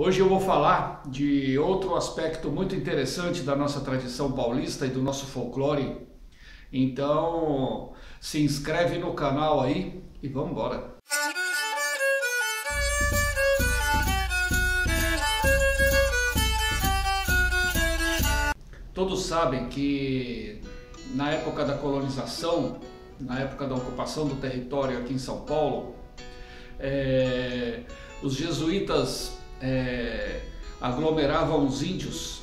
Hoje eu vou falar de outro aspecto muito interessante da nossa tradição paulista e do nosso folclore. Então, se inscreve no canal aí e vamos embora. Todos sabem que na época da colonização, na época da ocupação do território aqui em São Paulo, os jesuítas aglomeravam os índios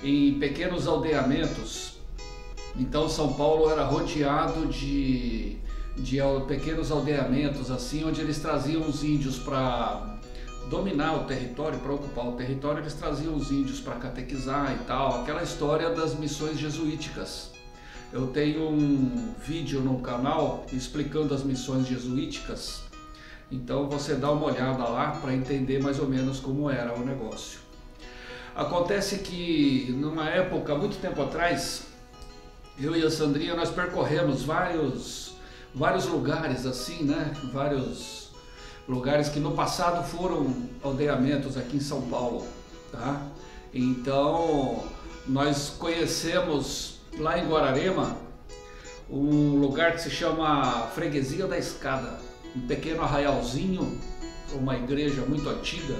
em pequenos aldeamentos. Então São Paulo era rodeado de pequenos aldeamentos, assim, onde eles traziam os índios para dominar o território, para ocupar o território. Eles traziam os índios para catequizar e tal, aquela história das missões jesuíticas. Eu tenho um vídeo no canal explicando as missões jesuíticas, então você dá uma olhada lá para entender mais ou menos como era o negócio. Acontece que numa época, muito tempo atrás, eu e a Sandrinha, nós percorremos vários lugares assim, né? Vários lugares que no passado foram aldeamentos aqui em São Paulo, tá? Então nós conhecemos lá em Guararema um lugar que se chama Freguesia da Escada, um pequeno arraialzinho, uma igreja muito antiga.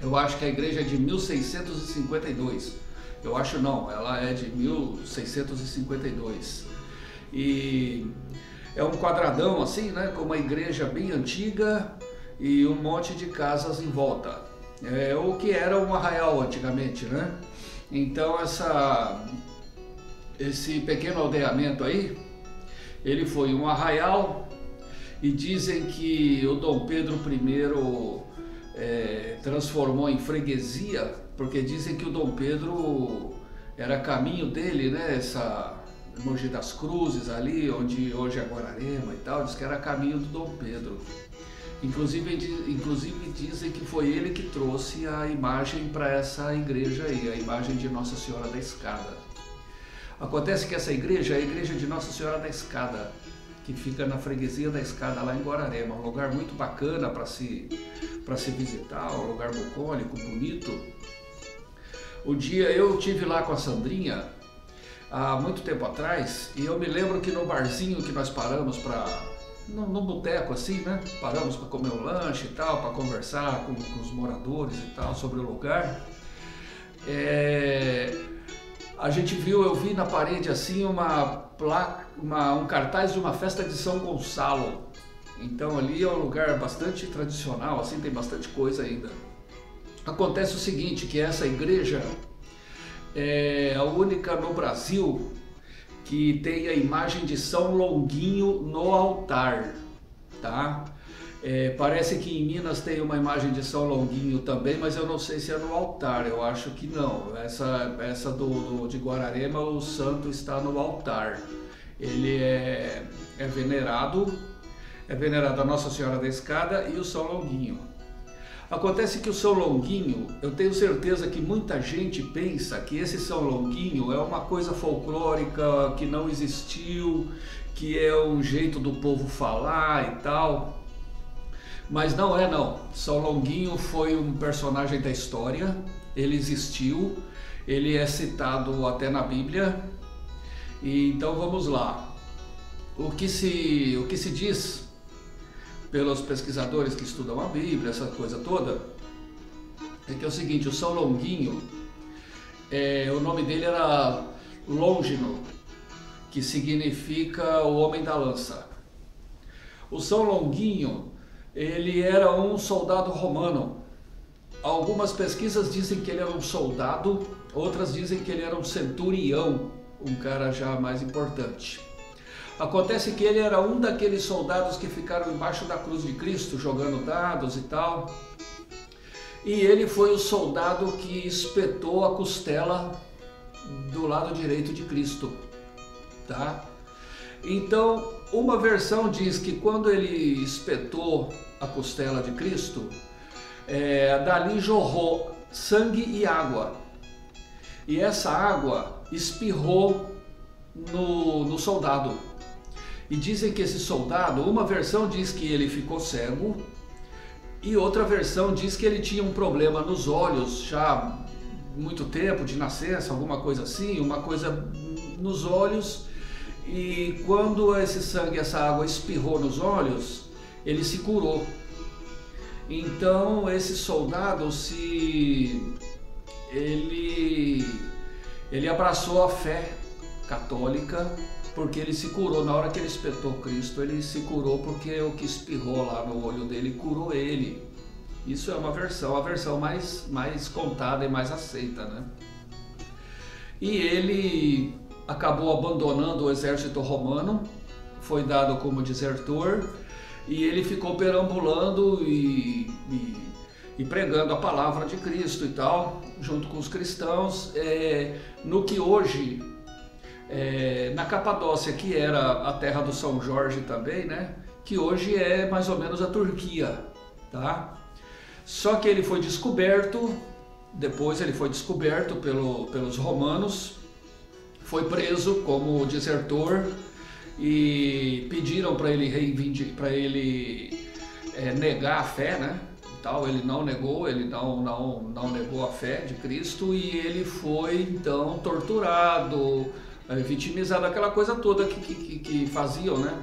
Eu acho que a igreja é de 1652. Eu acho não, ela é de 1652. E é um quadradão assim, né, com uma igreja bem antiga e um monte de casas em volta. É o que era um arraial antigamente, né? Então esse pequeno aldeamento aí, ele foi um arraial, e dizem que o Dom Pedro I transformou em freguesia, porque dizem que o Dom Pedro era caminho dele, né? Essa Mogi das Cruzes ali, onde hoje é Guararema e tal, diz que era caminho do Dom Pedro. Inclusive dizem que foi ele que trouxe a imagem para essa igreja aí, a imagem de Nossa Senhora da Escada. Acontece que essa igreja é a igreja de Nossa Senhora da Escada, que fica na Freguesia da Escada, lá em Guararema. Um lugar muito bacana para se visitar, um lugar bucólico, bonito. Um dia eu estive lá com a Sandrinha, há muito tempo atrás, e eu me lembro que no barzinho que nós paramos num boteco assim, né? Paramos para comer um lanche e tal, para conversar com os moradores e tal sobre o lugar. Eu vi na parede assim uma placa, um cartaz de uma festa de São Gonçalo. Então ali é um lugar bastante tradicional, assim, tem bastante coisa ainda. Acontece o seguinte, que essa igreja é a única no Brasil que tem a imagem de São Longuinho no altar, tá? Parece que em Minas tem uma imagem de São Longuinho também, mas eu não sei se é no altar, eu acho que não. Essa de Guararema, o santo está no altar. Ele é venerado a Nossa Senhora da Escada e o São Longuinho. Acontece que o São Longuinho, eu tenho certeza que muita gente pensa que esse São Longuinho é uma coisa folclórica, que não existiu, que é um jeito do povo falar e tal. Mas não é não. São Longuinho foi um personagem da história, ele existiu, ele é citado até na Bíblia. E então vamos lá. O que se diz pelos pesquisadores que estudam a Bíblia, essa coisa toda, é que é o seguinte: o São Longuinho, o nome dele era Longino, que significa o homem da lança. O São Longuinho, ele era um soldado romano. Algumas pesquisas dizem que ele era um soldado, outras dizem que ele era um centurião, um cara já mais importante. Acontece que ele era um daqueles soldados que ficaram embaixo da cruz de Cristo, jogando dados e tal. E ele foi o soldado que espetou a costela do lado direito de Cristo, tá? Então, uma versão diz que quando ele espetou a costela de Cristo, dali jorrou sangue e água. E essa água espirrou no soldado. E dizem que esse soldado, uma versão diz que ele ficou cego, E outra versão diz que ele tinha um problema nos olhos já há muito tempo, de nascença, alguma coisa assim, uma coisa nos olhos, e quando esse sangue, essa água espirrou nos olhos, ele se curou. Então esse soldado ele abraçou a fé católica, porque ele se curou. Na hora que ele espetou Cristo, ele se curou porque o que espirrou lá no olho dele curou ele. Isso é uma versão, a versão mais contada e mais aceita, né? E ele acabou abandonando o exército romano, foi dado como desertor, e ele ficou perambulando e pregando a palavra de Cristo e tal, junto com os cristãos, no que hoje, na Capadócia, que era a terra do São Jorge também, né? Que hoje é mais ou menos a Turquia, tá? Só que ele foi descoberto, depois ele foi descoberto pelos romanos, foi preso como desertor e pediram para ele negar a fé, né? Tal, ele não negou, ele não negou a fé de Cristo, e ele foi então torturado, vitimizado, aquela coisa toda que faziam, né?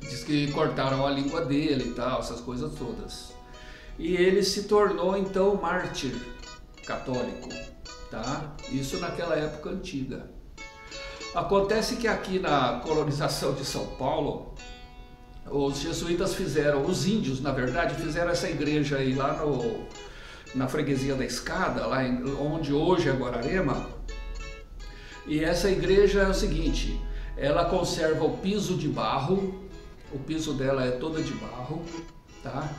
Diz que cortaram a língua dele e tal, essas coisas todas. E ele se tornou então mártir católico, tá? Isso naquela época antiga. Acontece que aqui na colonização de São Paulo, os jesuítas fizeram, os índios na verdade, fizeram essa igreja aí lá na freguesia da Escada, lá onde hoje é Guararema. E essa igreja é o seguinte, ela conserva o piso de barro, o piso dela é toda de barro, tá?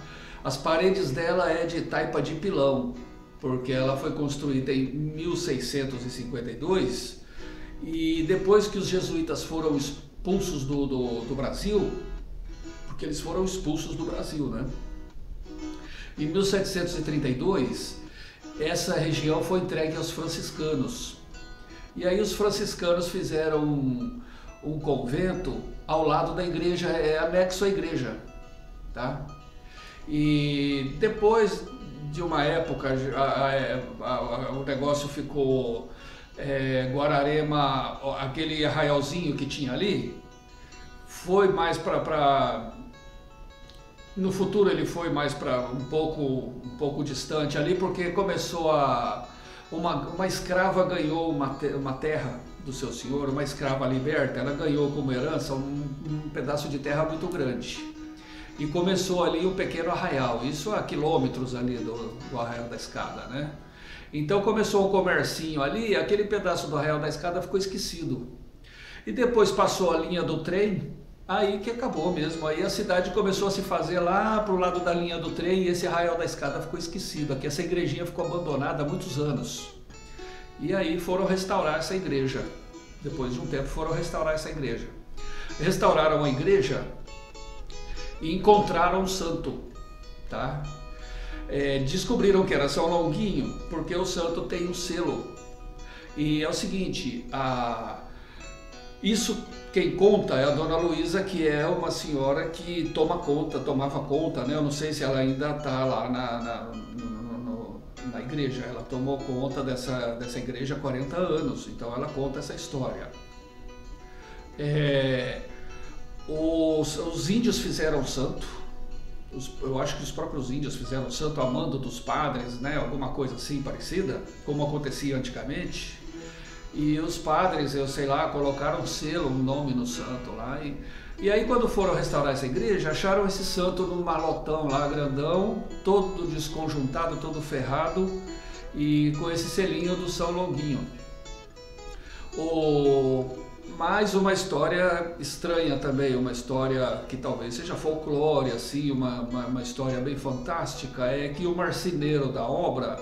As paredes dela é de taipa de pilão, porque ela foi construída em 1652, e depois que os jesuítas foram expulsos do Brasil, porque eles foram expulsos do Brasil, né? Em 1732, essa região foi entregue aos franciscanos. E aí os franciscanos fizeram um convento ao lado da igreja, anexo à igreja, tá? E depois de uma época, o negócio ficou Guararema, aquele arraialzinho que tinha ali, foi mais no futuro ele foi mais para um pouco distante ali, porque começou uma escrava ganhou uma terra do seu senhor, uma escrava liberta, ela ganhou como herança um pedaço de terra muito grande. E começou ali um pequeno arraial, isso a quilômetros ali do Arraial da Escada, né? Então começou um comercinho ali, aquele pedaço do Arraial da Escada ficou esquecido. E depois passou a linha do trem, aí que acabou mesmo, aí a cidade começou a se fazer lá pro lado da linha do trem, e esse Arraial da Escada ficou esquecido. Aqui essa igrejinha ficou abandonada há muitos anos. E aí foram restaurar essa igreja, depois de um tempo foram restaurar essa igreja. Restauraram a igreja e encontraram um santo, tá? Descobriram que era São Longuinho, porque o santo tem um selo. E é o seguinte, isso quem conta é a Dona Luísa, que é uma senhora que tomava conta, né? Eu não sei se ela ainda está lá na igreja, ela tomou conta dessa igreja há 40 anos, então ela conta essa história. Os índios fizeram santo, eu acho que os próprios índios fizeram santo a mando dos padres, né? Alguma coisa assim parecida, como acontecia antigamente. E os padres, eu sei lá, colocaram um selo, um nome no santo lá. E aí quando foram restaurar essa igreja, acharam esse santo num malotão lá, grandão, todo desconjuntado, todo ferrado, e com esse selinho do São Longuinho. Mais uma história estranha também, uma história que talvez seja folclore, assim, uma história bem fantástica, é que o marceneiro da obra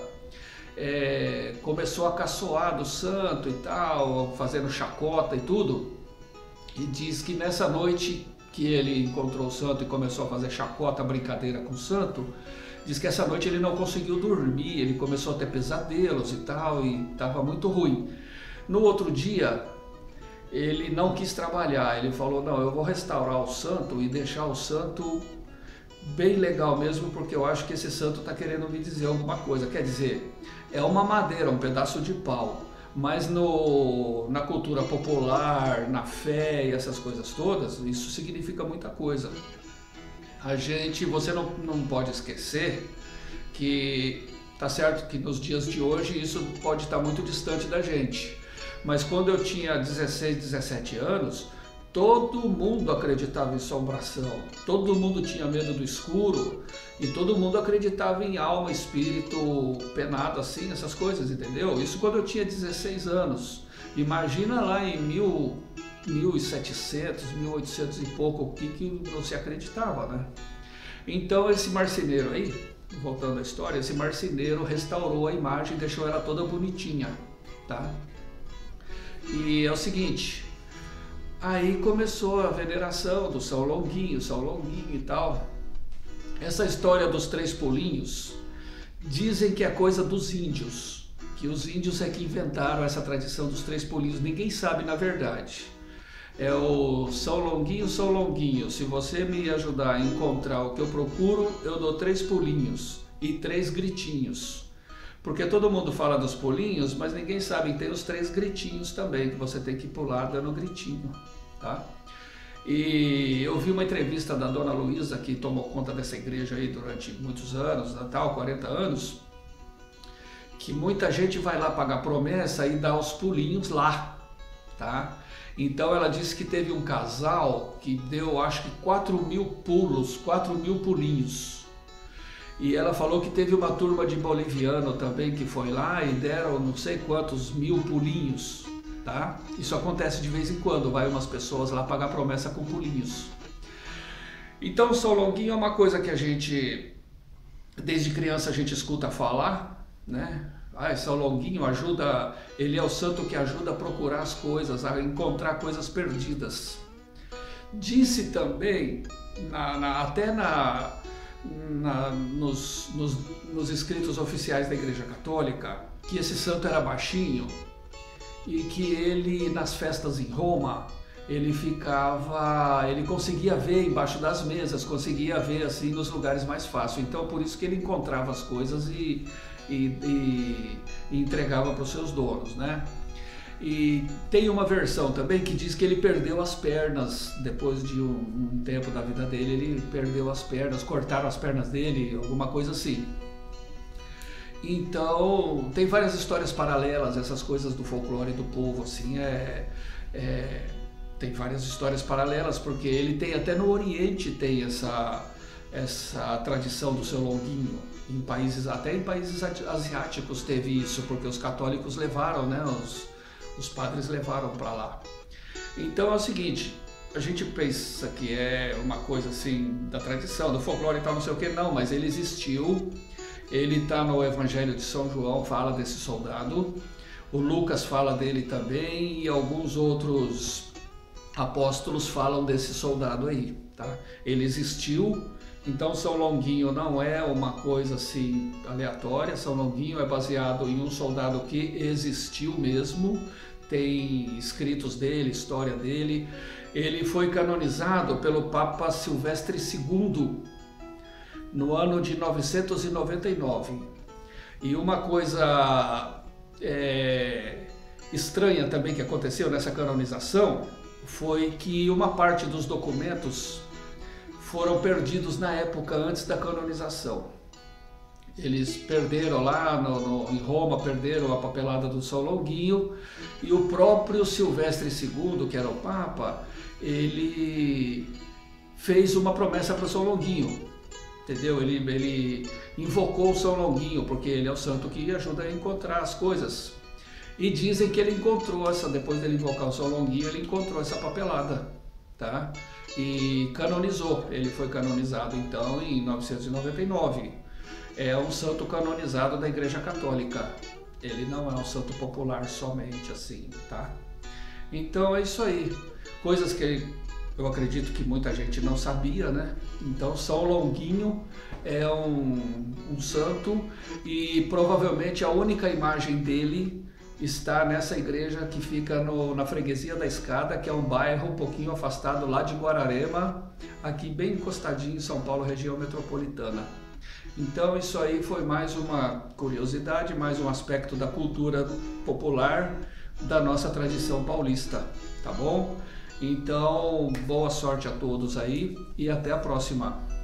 começou a caçoar do santo e tal, fazendo chacota e tudo, e diz que nessa noite que ele encontrou o santo e começou a fazer chacota, brincadeira com o santo, diz que essa noite ele não conseguiu dormir, ele começou a ter pesadelos e tal, e estava muito ruim. No outro dia, ele não quis trabalhar, ele falou, não, eu vou restaurar o santo e deixar o santo bem legal mesmo, porque eu acho que esse santo está querendo me dizer alguma coisa. Quer dizer, é uma madeira, um pedaço de pau, mas na cultura popular, na fé e essas coisas todas, isso significa muita coisa. Você não pode esquecer que tá certo que nos dias de hoje isso pode estar muito distante da gente, mas quando eu tinha 16, 17 anos, todo mundo acreditava em assombração, todo mundo tinha medo do escuro e todo mundo acreditava em alma, espírito, penado assim, essas coisas, entendeu? Isso quando eu tinha 16 anos. Imagina lá em 1700, 1800 e pouco, o que não se acreditava, né? Então esse marceneiro aí, voltando à história, esse marceneiro restaurou a imagem e deixou ela toda bonitinha, tá? E é o seguinte, aí começou a veneração do São Longuinho e tal. Essa história dos 3 pulinhos, dizem que é coisa dos índios, que os índios é que inventaram essa tradição dos 3 pulinhos, ninguém sabe na verdade. É o São Longuinho, se você me ajudar a encontrar o que eu procuro, eu dou 3 pulinhos e 3 gritinhos. Porque todo mundo fala dos pulinhos, mas ninguém sabe, tem os 3 gritinhos também, que você tem que pular dando gritinho, tá? E eu vi uma entrevista da Dona Luísa, que tomou conta dessa igreja aí durante muitos anos, Natal, 40 anos, que muita gente vai lá pagar promessa e dá os pulinhos lá, tá? Então ela disse que teve um casal que deu, acho que 4.000 pulos, 4.000 pulinhos. E ela falou que teve uma turma de boliviano também que foi lá e deram não sei quantos 1.000 pulinhos, tá? Isso acontece de vez em quando, vai umas pessoas lá pagar promessa com pulinhos. Então o São Longuinho é uma coisa que a gente, desde criança a gente escuta falar, né? São Longuinho ajuda, ele é o santo que ajuda a procurar as coisas, a encontrar coisas perdidas. Disse também, nos escritos oficiais da Igreja Católica, que esse santo era baixinho e que ele, nas festas em Roma, ele conseguia ver embaixo das mesas, conseguia ver assim nos lugares mais fáceis. Então por isso que ele encontrava as coisas e entregava para os seus donos, né? E tem uma versão também que diz que ele perdeu as pernas depois de um tempo da vida dele, ele perdeu as pernas, cortaram as pernas dele, alguma coisa assim. Então tem várias histórias paralelas, essas coisas do folclore do povo, assim, tem várias histórias paralelas, porque ele tem até no Oriente tem essa tradição do Seu Longuinho. Até em países asiáticos teve isso, porque os católicos levaram, né? Os padres levaram para lá. Então é o seguinte, a gente pensa que é uma coisa assim da tradição, do folclore e tal, não sei o que, não, mas ele existiu. Ele está no Evangelho de São João, fala desse soldado. O Lucas fala dele também e alguns outros apóstolos falam desse soldado aí, tá? Ele existiu. Então São Longuinho não é uma coisa assim aleatória, São Longuinho é baseado em um soldado que existiu mesmo, tem escritos dele, história dele. Ele foi canonizado pelo Papa Silvestre II no ano de 999. E uma coisa estranha também que aconteceu nessa canonização foi que uma parte dos documentos foram perdidos na época antes da canonização. Eles perderam lá em Roma, perderam a papelada do São Longuinho, e o próprio Silvestre II, que era o Papa, ele fez uma promessa para o São Longuinho, entendeu? Ele invocou o São Longuinho, porque ele é o santo que ajuda a encontrar as coisas. E dizem que ele encontrou depois dele invocar o São Longuinho, ele encontrou essa papelada, tá? E canonizou. Ele foi canonizado então em 999. É um santo canonizado da Igreja Católica. Ele não é um santo popular somente assim, tá? Então é isso aí. Coisas que eu acredito que muita gente não sabia, né? Então São Longuinho é um santo e provavelmente a única imagem dele está nessa igreja que fica na freguesia da Escada, que é um bairro um pouquinho afastado lá de Guararema, aqui bem encostadinho em São Paulo, região metropolitana. Então isso aí foi mais uma curiosidade, mais um aspecto da cultura popular da nossa tradição paulista, tá bom? Então, boa sorte a todos aí e até a próxima!